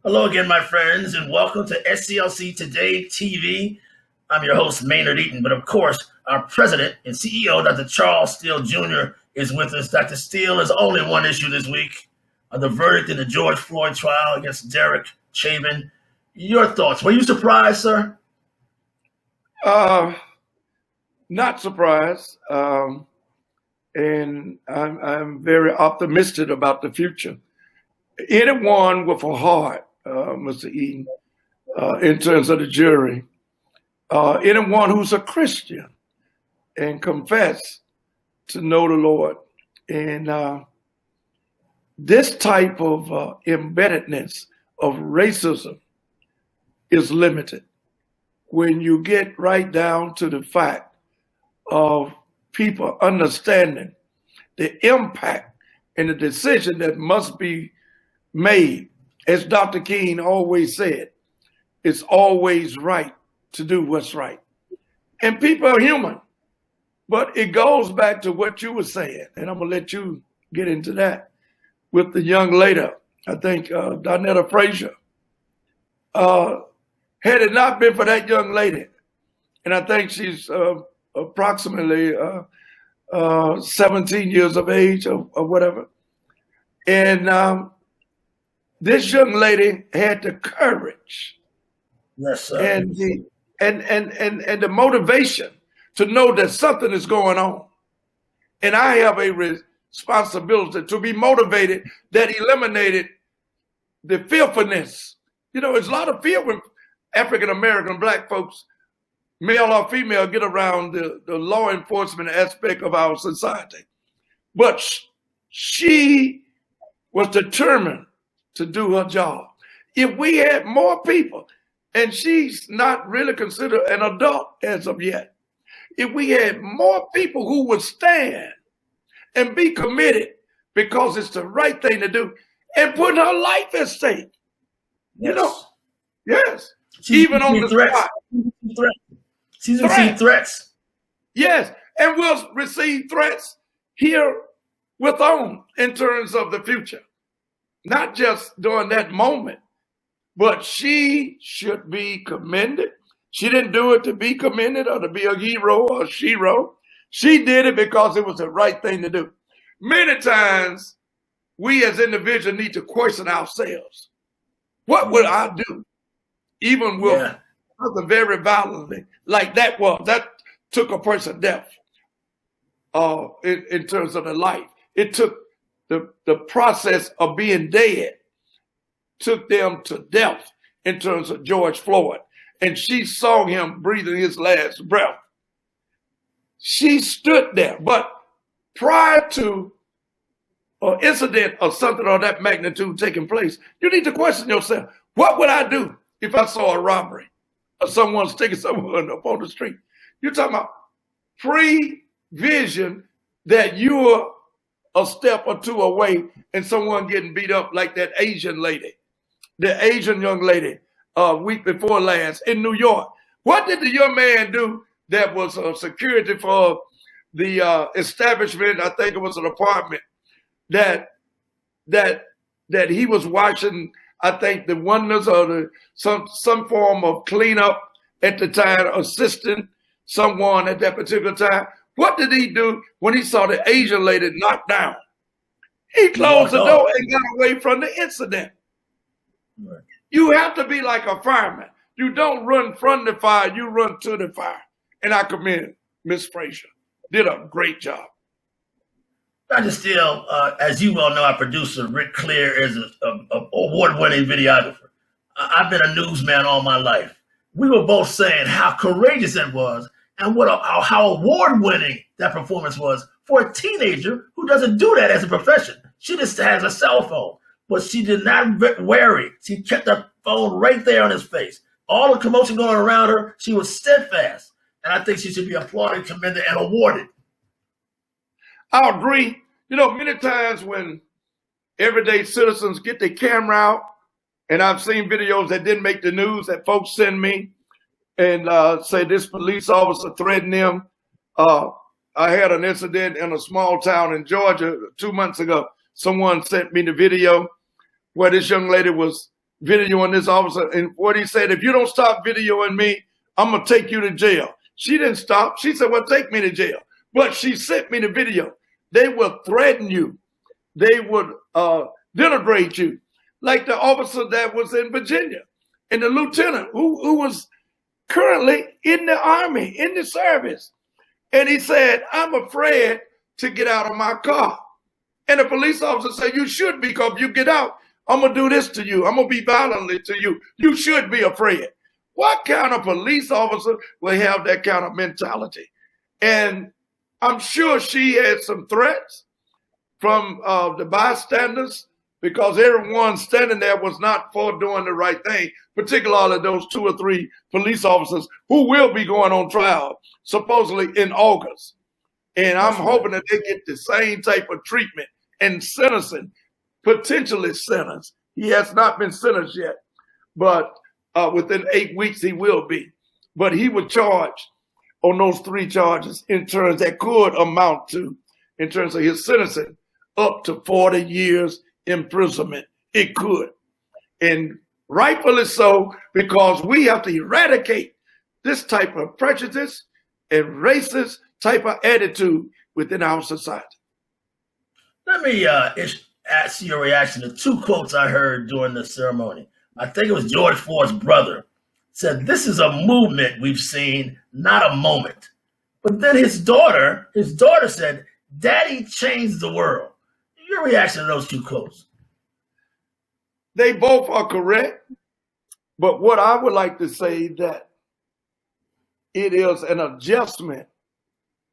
Hello again, my friends, and welcome to SCLC Today TV. I'm your host, Maynard Eaton, but of course, our president and CEO, Dr. Charles Steele Jr., is with us. Dr. Steele is only one issue this week, the verdict in the George Floyd trial against Derek Chauvin. Your thoughts? Were you surprised, sir? Not surprised, and I'm very optimistic about the future. Anyone with a heart, Mr. Eaton, in terms of the jury, anyone who's a Christian and confess to know the Lord, and this type of embeddedness of racism is limited when you get right down to the fact of people understanding the impact and the decision that must be made. As Dr. King always said, it's always right to do what's right. And people are human, but it goes back to what you were saying, and I'm gonna let you get into that with the young lady, I think Darnella Frazier. Had it not been for that young lady, and I think she's approximately 17 years of age or whatever, and this young lady had the courage, Yes, sir. and the motivation to know that something is going on, and I have a responsibility to be motivated that eliminated the fearfulness. You know, there's a lot of fear when African American Black folks, male or female, get around the law enforcement aspect of our society. But she was determined to do her job. If we had more people, and she's not really considered an adult as of yet, if we had more people who would stand and be committed because it's the right thing to do and put her life at stake, you know, yes. Even on the spot. She's received threats. Yes, and we'll receive threats here with on in terms of the future. Not just during that moment, but she should be commended. She didn't do it to be commended or to be a hero or a shero. She did it because it was the right thing to do. Many times, we as individuals need to question ourselves. What would I do? Even with something very violently like that took a person death in terms of the life. It took the process of being dead, took them to death in terms of George Floyd. And she saw him breathing his last breath. She stood there, but prior to an incident or something of that magnitude taking place, you need to question yourself, what would I do if I saw a robbery or someone sticking someone up on the street? You're talking about pre-vision that you're a step or two away and someone getting beat up like that Asian lady, the Asian young lady week before last in New York. What did the young man do that was security for the establishment? I think it was an apartment that he was watching, I think, the wonders of some form of cleanup at the time, assisting someone at that particular time. What did he do when he saw the Asian lady knocked down? He closed the door and got away from the incident. Right. You have to be like a fireman. You don't run from the fire, you run to the fire. And I commend Ms. Frazier. Did a great job. Dr. Steele, as you well know, our producer, Rick Clear, is an award-winning videographer. I've been a newsman all my life. We were both saying how courageous it was and how award-winning that performance was for a teenager who doesn't do that as a profession. She just has a cell phone, but she did not worry. She kept the phone right there on his face. All the commotion going around her, she was steadfast. And I think she should be applauded, commended, and awarded. I agree. You know, many times when everyday citizens get their camera out, and I've seen videos that didn't make the news that folks send me and say this police officer threatened them. I had an incident in a small town in Georgia 2 months ago. Someone sent me the video where this young lady was videoing this officer, and what he said, if you don't stop videoing me, I'm going to take you to jail. She didn't stop. She said, well, take me to jail. But she sent me the video. They will threaten you. They would denigrate you. Like the officer that was in Virginia and the lieutenant who was currently in the Army, in the service. And he said, I'm afraid to get out of my car. And the police officer said, you should be, because if you get out, I'm going to do this to you. I'm going to be violently to you. You should be afraid. What kind of police officer will have that kind of mentality? And I'm sure she had some threats from the bystanders, because everyone standing there was not for doing the right thing, particularly those 2 or 3 police officers who will be going on trial, supposedly in August. And I'm hoping that they get the same type of treatment and sentencing, potentially sentenced. He has not been sentenced yet, but within 8 weeks he will be. But he was charged on those 3 charges in terms that could amount to, in terms of his sentencing, up to 40 years imprisonment. It could. And rightfully so, because we have to eradicate this type of prejudice and racist type of attitude within our society. Let me ask your reaction to 2 quotes I heard during the ceremony. I think it was George Floyd's brother said, this is a movement we've seen, not a moment. But then his daughter said, Daddy changed the world. Your reaction to those 2 quotes? They both are correct. But what I would like to say that it is an adjustment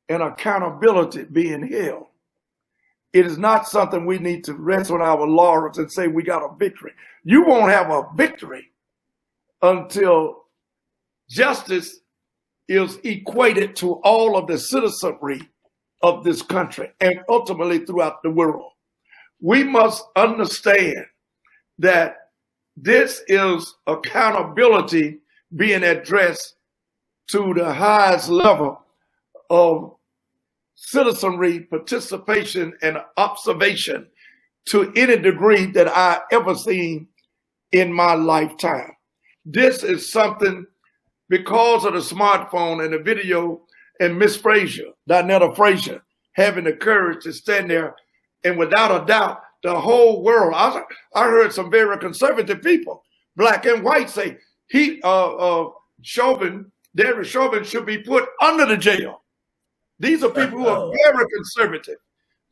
and accountability being held. It is not something we need to rest on our laurels and say we got a victory. You won't have a victory until justice is equated to all of the citizenry of this country and ultimately throughout the world. We must understand that this is accountability being addressed to the highest level of citizenry participation and observation to any degree that I ever seen in my lifetime. This is something, because of the smartphone and the video, and Miss Frazier, Darnella Frazier, having the courage to stand there, and without a doubt, the whole world. I heard some very conservative people, black and white, say Derek Chauvin should be put under the jail. These are people who are very conservative,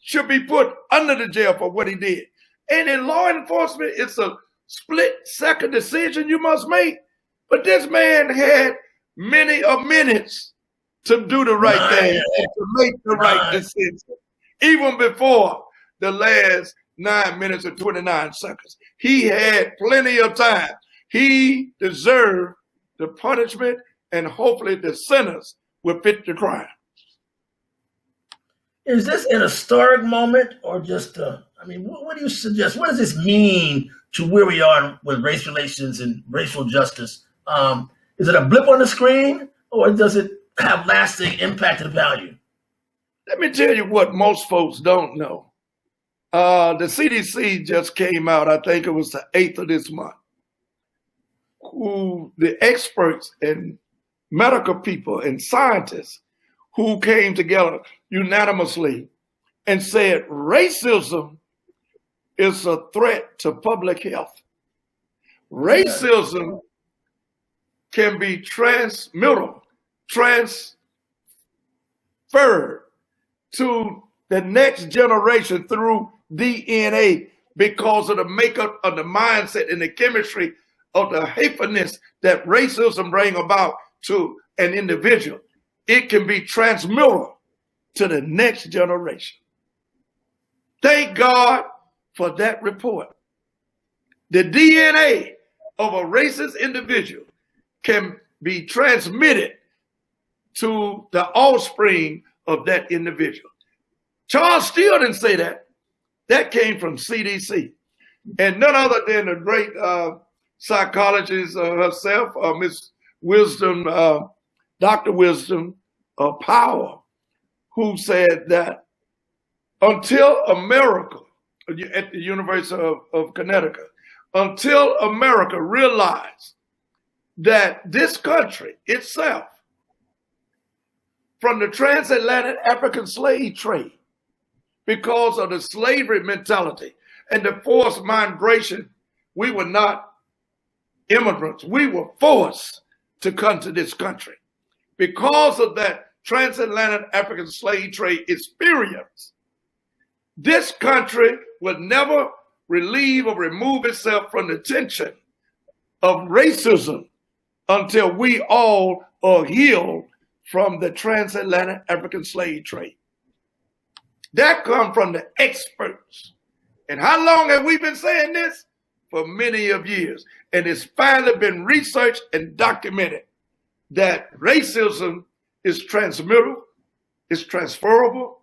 should be put under the jail for what he did. And in law enforcement, it's a split-second decision you must make. But this man had many minutes to do the right thing and to make the right decision, even before the last 9 minutes and 29 seconds. He had plenty of time. He deserved the punishment, and hopefully the sentence will fit the crime. Is this an historic moment, or just, what do you suggest? What does this mean to where we are with race relations and racial justice? Is it a blip on the screen, or does it have lasting impact and value? Let me tell you what most folks don't know. The CDC just came out, I think it was the 8th of this month, who the experts and medical people and scientists who came together unanimously and said racism is a threat to public health. Racism can be transferred to the next generation through DNA because of the makeup of the mindset and the chemistry of the hatefulness that racism brings about to an individual. It can be transmitted to the next generation. Thank God for that report. The DNA of a racist individual can be transmitted to the offspring of that individual. Charles Steele didn't say that. That came from CDC. And none other than the great psychologist herself, Miss Wisdom, Dr. Wisdom Power, who said that until America, at the University of Connecticut, until America realized that this country itself, from the transatlantic African slave trade, because of the slavery mentality and the forced migration, we were not immigrants. We were forced to come to this country. Because of that transatlantic African slave trade experience, this country would never relieve or remove itself from the tension of racism until we all are healed from the transatlantic African slave trade. That comes from the experts. And how long have we been saying this? For many of years. And it's finally been researched and documented that racism is transmittable, it's transferable,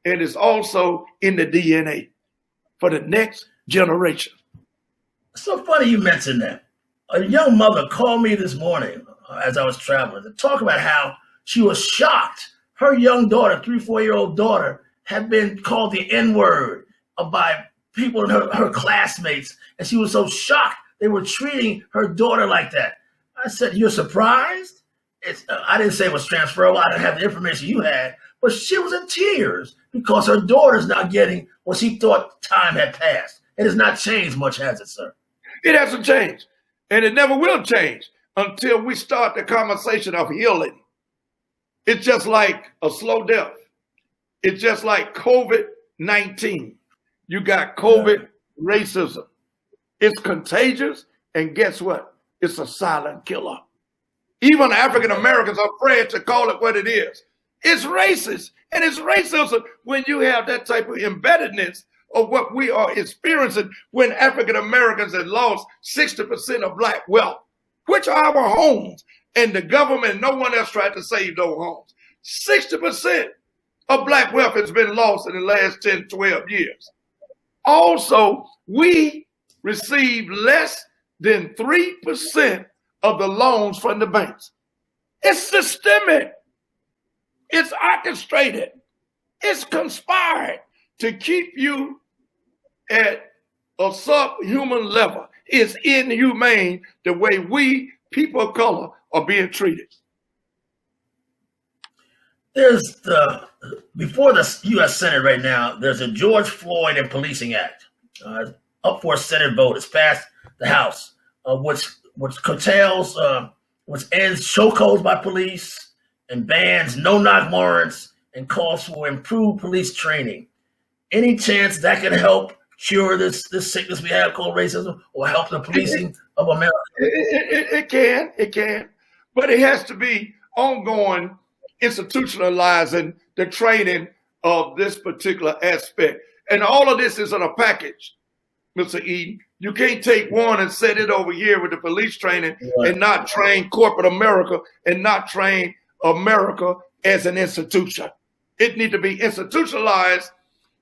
and it's also in the DNA for the next generation. So funny you mentioned that. A young mother called me this morning as I was traveling to talk about how she was shocked. Her young daughter, 3-4-year-old daughter, had been called the N-word by people in her classmates. And she was so shocked they were treating her daughter like that. I said, "You're surprised?" I didn't say it was transferable. I didn't have the information you had. But she was in tears because her daughter's not getting what she thought time had passed. It has not changed much, has it, sir? It hasn't changed. And it never will change until we start the conversation of healing. It's just like a slow death. It's just like COVID-19. You got COVID racism. It's contagious, and guess what? It's a silent killer. Even African Americans are afraid to call it what it is. It's racist, and it's racism when you have that type of embeddedness of what we are experiencing when African Americans have lost 60% of Black wealth, which are our homes, and the government, no one else tried to save those homes. 60% of Black wealth has been lost in the last 10, 12 years. Also, we receive less than 3% of the loans from the banks. It's systemic. It's orchestrated. It's conspired to keep you at a subhuman level. It's inhumane the way we, people of color, are being treated. There's before the U.S. Senate right now, there's a George Floyd and Policing Act up for a Senate vote. It's passed the House, which curtails, which ends chokeholds by police and bans no-knock warrants and calls for improved police training. Any chance that can help cure this sickness we have called racism, or help the policing of America? It can, but it has to be ongoing, institutionalizing the training of this particular aspect. And all of this is in a package, Mr. Eden. You can't take one and set it over here with the police training and not train corporate America and not train America as an institution. It needs to be institutionalized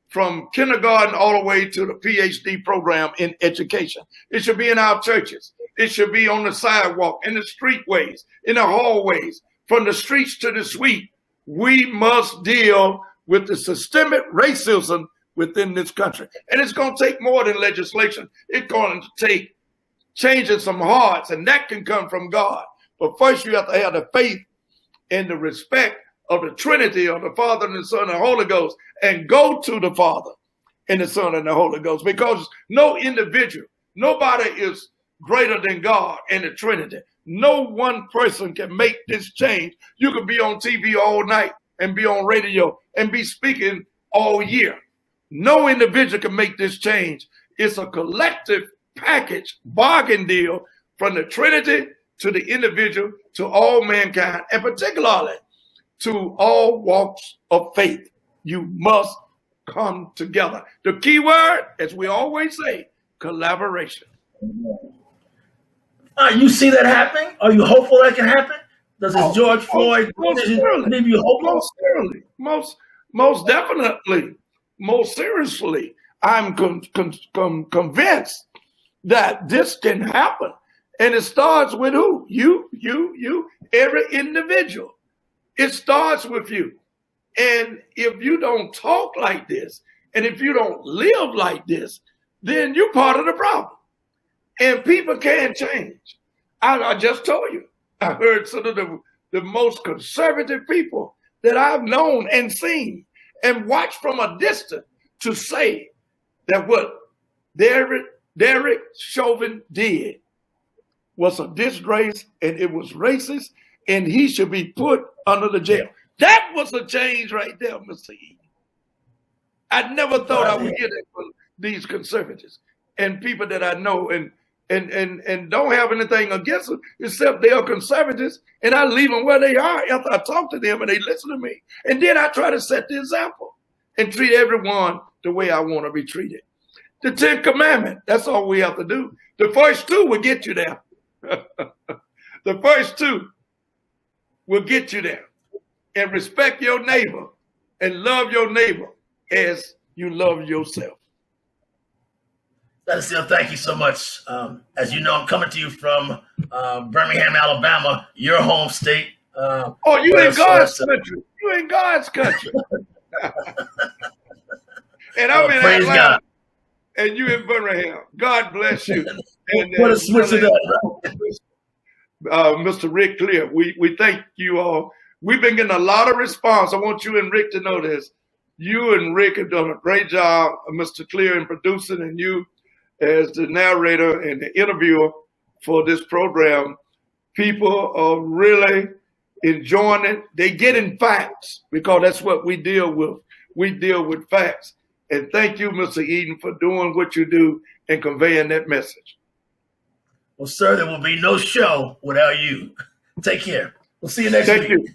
from kindergarten all the way to the PhD program in education. It should be in our churches. It should be on the sidewalk, in the streetways, in the hallways, from the streets to the suite. We must deal with the systemic racism within this country. And it's going to take more than legislation. It's going to take changing some hearts, and that can come from God. But first you have to have the faith and the respect of the Trinity of the Father and the Son and the Holy Ghost, and go to the Father and the Son and the Holy Ghost, because no individual, nobody is greater than God and the Trinity. No one person can make this change. You could be on TV all night and be on radio and be speaking all year. No individual can make this change. It's a collective package, bargain deal from the Trinity to the individual to all mankind, and particularly to all walks of faith. You must come together. The key word, as we always say, collaboration. You see that happening? Are you hopeful that can happen? Does this George Floyd leave you hopeful? Most definitely, most seriously, I'm convinced that this can happen. And it starts with who? You, every individual. It starts with you. And if you don't talk like this, and if you don't live like this, then you're part of the problem. And people can change. I just told you, I heard some of the most conservative people that I've known and seen and watched from a distance to say that what Derek Chauvin did was a disgrace and it was racist and he should be put under the jail. That was a change right there, Mr. E. I never thought I would get it from these conservatives and people that I know and don't have anything against them except they are conservatives, and I leave them where they are after I talk to them and they listen to me. And then I try to set the example and treat everyone the way I want to be treated. The 10 Commandments, that's all we have to do. The first 2 will get you there. The first 2 will get you there. And respect your neighbor and love your neighbor as you love yourself. Dr. Steele, thank you so much. As you know, I'm coming to you from Birmingham, Alabama, your home state. Oh, you in God's country. You in God's country. And I'm in praise Atlanta, God. And you in Birmingham. God bless you. And, what a switch it up. Mr. Rick Clear, we thank you all. We've been getting a lot of response. I want you and Rick to know this. You and Rick have done a great job, Mr. Clear, in producing, and you as the narrator and the interviewer for this program. People are really enjoying it. They getting facts because that's what we deal with. We deal with facts. And thank you, Mr. Eden, for doing what you do and conveying that message. Well, sir, there will be no show without you. Take care. We'll see you next week. Thank you.